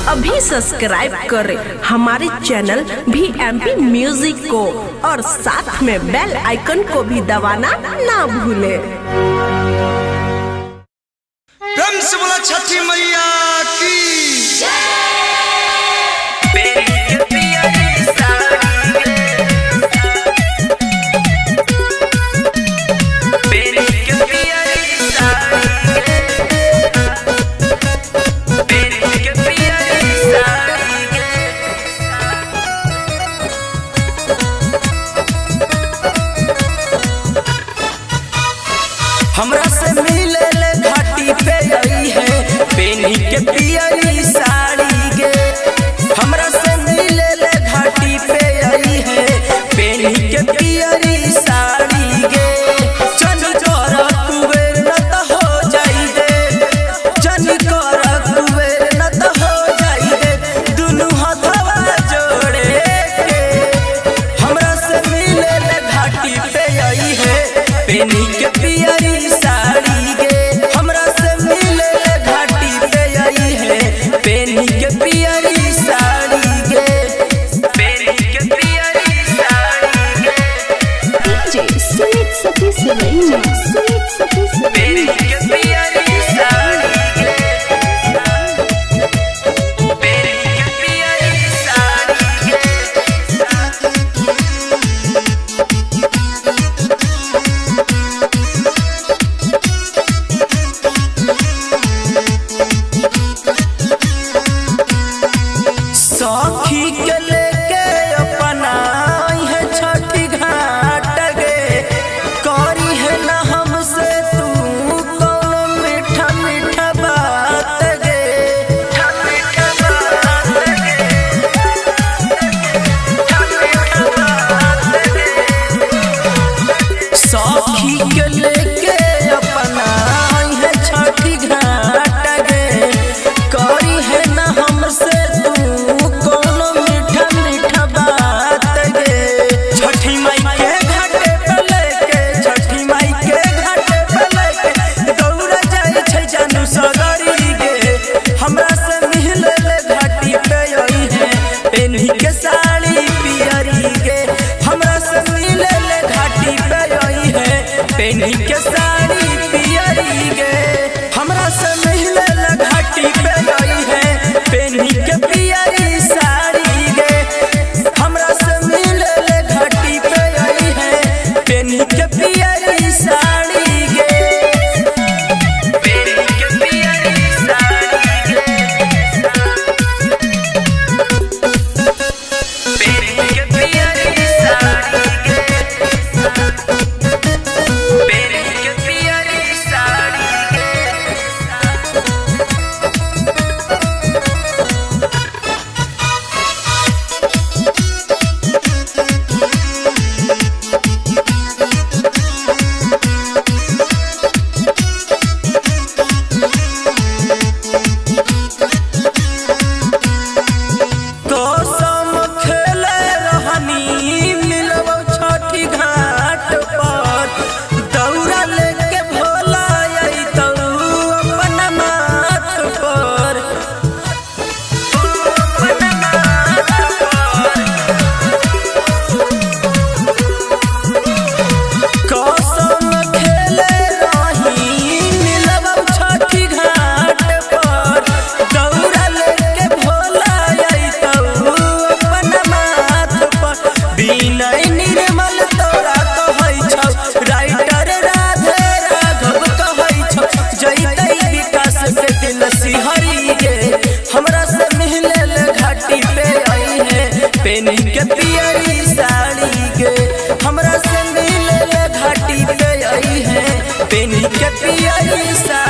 अभी सब्सक्राइब करें हमारे चैनल VMP म्यूजिक को और साथ में बेल आइकन को भी दबाना ना भूलें। प्रेम से बोला छठी मैया की हमरा से मिले ले घाटी पे आई है बेनी के पियरी साड़ी गे। हमरा से मिले ले घाटी पे आई है बेनी के पियरी साड़ी गे। चन कर कुबेर न त हो जाई दे, चन कर कुबेर न त हो जाई दे, दुनु हाथवा जोड़े के। हमरा से मिले ले घाटी पे आई है बेनी के पियरी साड़ी गे। हमरा से मिले ले घाटी पे आई है बेनी के पियरी साड़ी गे, बेनी के पियरी साड़ी गे। DJ Sweet Sati Saraiya, Sweet Sati Saraiya। बेनी के पियरी साड़ी गे, बेनी के पियरी साड़ी गे। सखी के लेके अपना है छठी घाट गे। करी है ना हमसे तू कौनो मीठा मीठा बात गे, मीठा मीठा बात गे, मीठा मीठा बात गे। सखी के लेके अपना है छठी घाट गे। करी है ना हमसे छठी माई के घाटे पे लेके, छठी माई के घाटे पे लेके दौड़ा जाई छै जानू सगरी गे। हमरा से मिले ले घाटी पे आई है बेनी के साड़ी पियरी गे। हमरा से मिले ले घाटी पे आई है बेनी के साड़ी पियरी गे। हमरा से मिले ले घाटी पे आई है बेनी के पियरी साड़ी गे। हमरा से मिले ले घाटी पे आई है बेनी के पियरी साड़ी गे, बेनी के पियरी साड़ी गे, बेनी के पियरी साड़ी गे, बेनी के पियरी साड़ी गे। कसम खेले रहनी मिलबो छठी घाट पर, दौड़ा लेके भोला आई तू अपना माथ पर, अपना माथ पर। कसम खेले रही मिलबो छठी घाट पर, दौड़ा लेके भोला आई तू अपना माथ पर। विनय निर्मल तोरा कहै छौ, राइटर राधे राघव कहै छौ, जैतै विकास के दिल सिहरी गे। हमरा से मिले ले घाटी पे आई है बेनी के पियरी साड़ी गे। हमरा से मिले ले घाटी पे आई है बेनी के पियरी साड़ी।